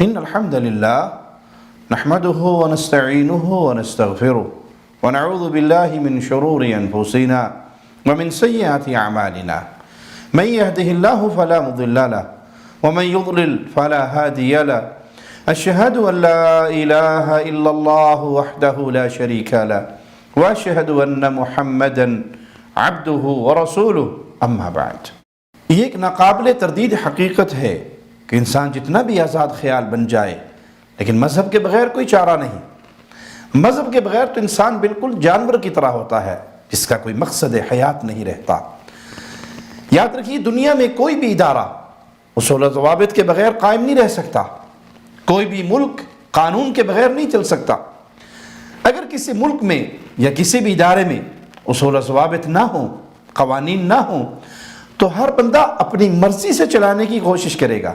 إن الحمد لله نحمده ونستعينه ونستغفره ونعوذ بالله من شرور أنفسنا ومن سيئات أعمالنا من يهده الله فلا مضل له ومن يضلل فلا هادي له أشهد أن لا إله إلا الله وحده لا شريك له وأشهد أن محمدا عبده ورسوله أما بعد. یہ ایک ناقابل تردید حقیقت ہے کہ انسان جتنا بھی آزاد خیال بن جائے لیکن مذہب کے بغیر کوئی چارہ نہیں. مذہب کے بغیر تو انسان بالکل جانور کی طرح ہوتا ہے جس کا کوئی مقصد حیات نہیں رہتا. یاد رکھیے دنیا میں کوئی بھی ادارہ اصول و ضوابط کے بغیر قائم نہیں رہ سکتا. کوئی بھی ملک قانون کے بغیر نہیں چل سکتا. اگر کسی ملک میں یا کسی بھی ادارے میں اصول و ضوابط نہ ہوں، قوانین نہ ہوں، تو ہر بندہ اپنی مرضی سے چلانے کی کوشش کرے گا.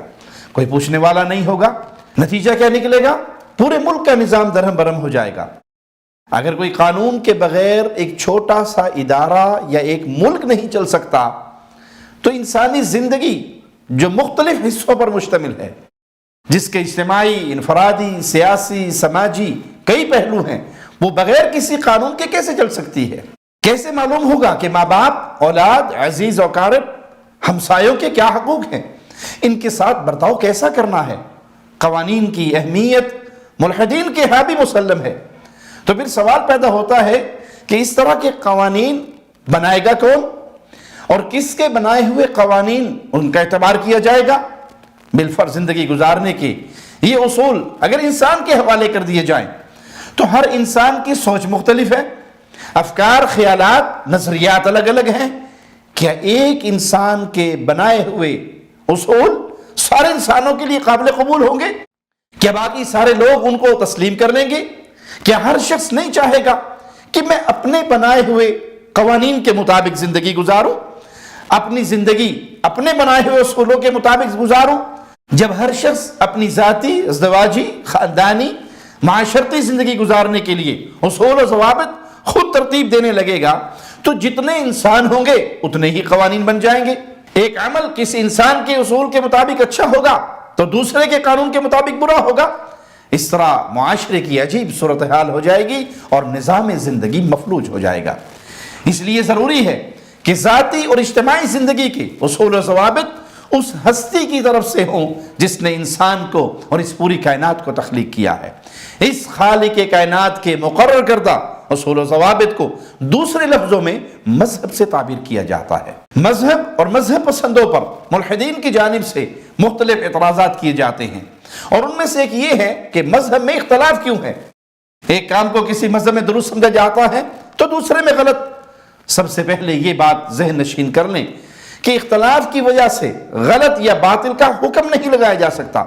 کوئی پوچھنے والا نہیں ہوگا. نتیجہ کیا نکلے گا؟ پورے ملک کا نظام درہم برہم ہو جائے گا. اگر کوئی قانون کے بغیر ایک چھوٹا سا ادارہ یا ایک ملک نہیں چل سکتا تو انسانی زندگی جو مختلف حصوں پر مشتمل ہے، جس کے اجتماعی، انفرادی، سیاسی، سماجی کئی پہلو ہیں، وہ بغیر کسی قانون کے کیسے چل سکتی ہے؟ کیسے معلوم ہوگا کہ ماں باپ، اولاد، عزیز و اقارب، ہمسایوں کے کیا حقوق ہیں، ان کے ساتھ برتاؤ کیسا کرنا ہے؟ قوانین کی اہمیت ملحدین کے ہاں بھی مسلم ہے. تو پھر سوال پیدا ہوتا ہے کہ اس طرح کے قوانین بنائے گا کون اور کس کے بنائے ہوئے قوانین ان کا اعتبار کیا جائے گا؟ بالفرض زندگی گزارنے کے یہ اصول اگر انسان کے حوالے کر دیے جائیں تو ہر انسان کی سوچ مختلف ہے، افکار، خیالات، نظریات الگ الگ ہیں. کیا ایک انسان کے بنائے ہوئے اصول سارے انسانوں کے لیے قابل قبول ہوں گے؟ کیا باقی سارے لوگ ان کو تسلیم کر لیں گے؟ کیا ہر شخص نہیں چاہے گا کہ میں اپنے بنائے ہوئے قوانین کے مطابق زندگی گزاروں، اپنی زندگی اپنے بنائے ہوئے اصولوں کے مطابق گزاروں؟ جب ہر شخص اپنی ذاتی، ازدواجی، خاندانی، معاشرتی زندگی گزارنے کے لیے اصول و ضوابط خود ترتیب دینے لگے گا تو جتنے انسان ہوں گے اتنے ہی قوانین بن جائیں گے. ایک عمل کسی انسان کے اصول کے مطابق اچھا ہوگا تو دوسرے کے قانون کے مطابق برا ہوگا. اس طرح معاشرے کی عجیب صورتحال ہو جائے گی اور نظام زندگی مفلوج ہو جائے گا. اس لیے ضروری ہے کہ ذاتی اور اجتماعی زندگی کے اصول و ضوابط اس ہستی کی طرف سے ہوں جس نے انسان کو اور اس پوری کائنات کو تخلیق کیا ہے. اس خالق کائنات کے مقرر کردہ اصول و ضوابط کو دوسرے لفظوں میں مذہب سے تعبیر کیا جاتا ہے. مذہب اور مذہب پسندوں پر ملحدین کی جانب سے مختلف اعتراضات کیے جاتے ہیں اور ان میں سے ایک یہ ہے کہ مذہب میں اختلاف کیوں ہے؟ ایک کام کو کسی مذہب میں درست سمجھا جاتا ہے تو دوسرے میں غلط. سب سے پہلے یہ بات ذہن نشین کر لیں کہ اختلاف کی وجہ سے غلط یا باطل کا حکم نہیں لگایا جا سکتا،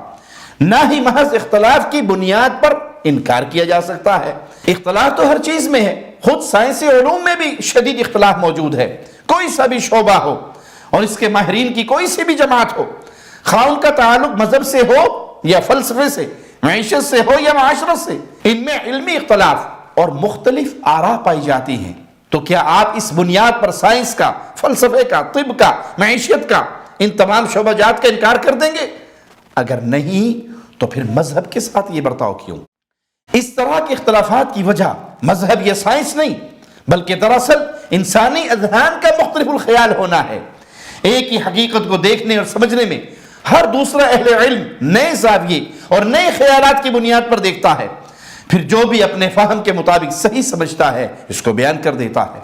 نہ ہی محض اختلاف کی بنیاد پر انکار کیا جا سکتا ہے. اختلاف تو ہر چیز میں ہے. خود سائنسی علوم میں بھی شدید اختلاف موجود ہے. کوئی سا بھی شعبہ ہو اور اس کے ماہرین کی کوئی سی بھی جماعت ہو، خواہ ان کا تعلق مذہب سے ہو یا فلسفے سے، معیشت سے ہو یا معاشرت سے، ان میں علمی اختلاف اور مختلف آراء پائی جاتی ہیں. تو کیا آپ اس بنیاد پر سائنس کا، فلسفے کا، طب کا، معیشت کا، ان تمام شعبہ جات کا انکار کر دیں گے؟ اگر نہیں تو پھر مذہب کے ساتھ یہ برتاؤ کیوں؟ اس طرح کے اختلافات کی وجہ مذہب یا سائنس نہیں بلکہ دراصل انسانی اذہان کا مختلف الخیال ہونا ہے. ایک ہی حقیقت کو دیکھنے اور سمجھنے میں ہر دوسرا اہل علم نئے زاویے اور نئے خیالات کی بنیاد پر دیکھتا ہے. پھر جو بھی اپنے فہم کے مطابق صحیح سمجھتا ہے اس کو بیان کر دیتا ہے.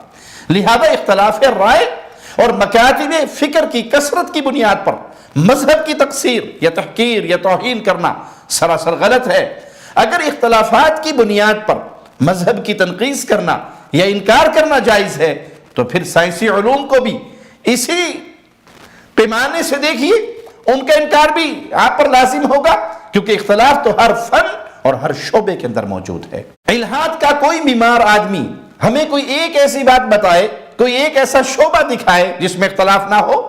لہذا اختلاف رائے اور مکاتب فکر کی کثرت کی بنیاد پر مذہب کی تقصیر یا تحقیر یا توہین کرنا سراسر غلط ہے. اگر اختلافات کی بنیاد پر مذہب کی تنقیص کرنا یا انکار کرنا جائز ہے تو پھر سائنسی علوم کو بھی اسی پیمانے سے دیکھیے، ان کا انکار بھی آپ پر لازم ہوگا کیونکہ اختلاف تو ہر فن اور ہر شعبے کے اندر موجود ہے. الحاد کا کوئی بیمار آدمی ہمیں کوئی ایک ایسی بات بتائے، کوئی ایک ایسا شعبہ دکھائے جس میں اختلاف نہ ہو.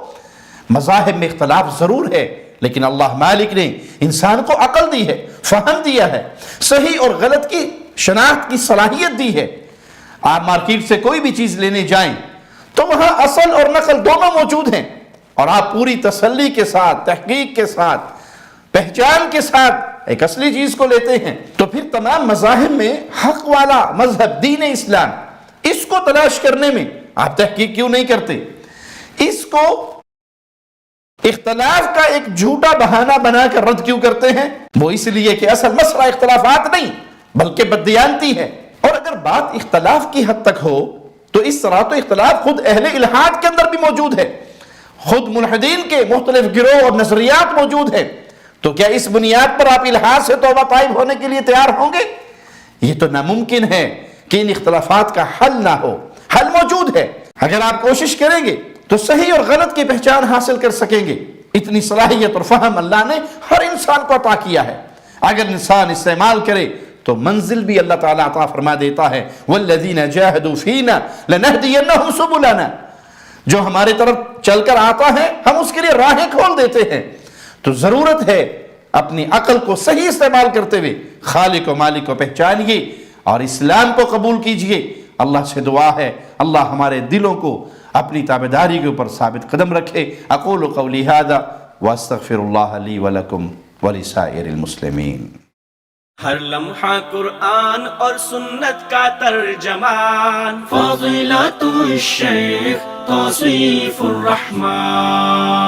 مذاہب میں اختلاف ضرور ہے لیکن اللہ مالک نے انسان کو عقل دی ہے، فہم دیا ہے، صحیح اور غلط کی شناخت کی صلاحیت دی ہے. آپ مارکیٹ سے کوئی بھی چیز لینے جائیں تو وہاں اصل اور نقل دونوں موجود ہیں اور آپ پوری تسلی کے ساتھ، تحقیق کے ساتھ، پہچان کے ساتھ ایک اصلی چیز کو لیتے ہیں، تو پھر تمام مذاہب میں حق والا مذہب دین اسلام، اس کو تلاش کرنے میں آپ تحقیق کیوں نہیں کرتے؟ اس کو اختلاف کا ایک جھوٹا بہانہ بنا کر رد کیوں کرتے ہیں؟ وہ اس لیے کہ اصل مسئلہ اختلافات نہیں بلکہ بددیانتی ہے۔ اور اگر بات اختلاف کی حد تک ہو تو اس طرح تو اختلاف خود اہل الحاد کے اندر بھی موجود ہے، خود ملحدین کے مختلف گروہ اور نظریات موجود ہیں، تو کیا اس بنیاد پر آپ الحاد سے توبہ طائب ہونے کے لیے تیار ہوں گے؟ یہ تو ناممکن ہے کہ ان اختلافات کا حل نہ ہو۔ حل موجود ہے، اگر آپ کوشش کریں گے تو صحیح اور غلط کی پہچان حاصل کر سکیں گے۔ اتنی صلاحیت اور فہم اللہ نے ہر انسان کو عطا کیا ہے، اگر انسان استعمال کرے تو منزل بھی اللہ تعالیٰ عطا فرما دیتا ہے۔ وَالَّذِينَ جَاهَدُوا فِينَا لَنَهْدِيَنَّهُمْ سُبُلَنَا، جو ہمارے طرف چل کر آتا ہے ہم اس کے لیے راہیں کھول دیتے ہیں۔ تو ضرورت ہے اپنی عقل کو صحیح استعمال کرتے ہوئے خالق و مالک کو پہچانیے اور اسلام کو قبول کیجئے۔ اللہ سے دعا ہے اللہ ہمارے دلوں کو اپنی تابعداری کے اوپر ثابت قدم رکھے۔ اقول قولی ھذا واستغفر اللہ لی ولکم ولسائر المسلمین۔ ہر لمحہ قرآن اور سنت کا ترجمان، فضیلت الشیخ توصیف الرحمان۔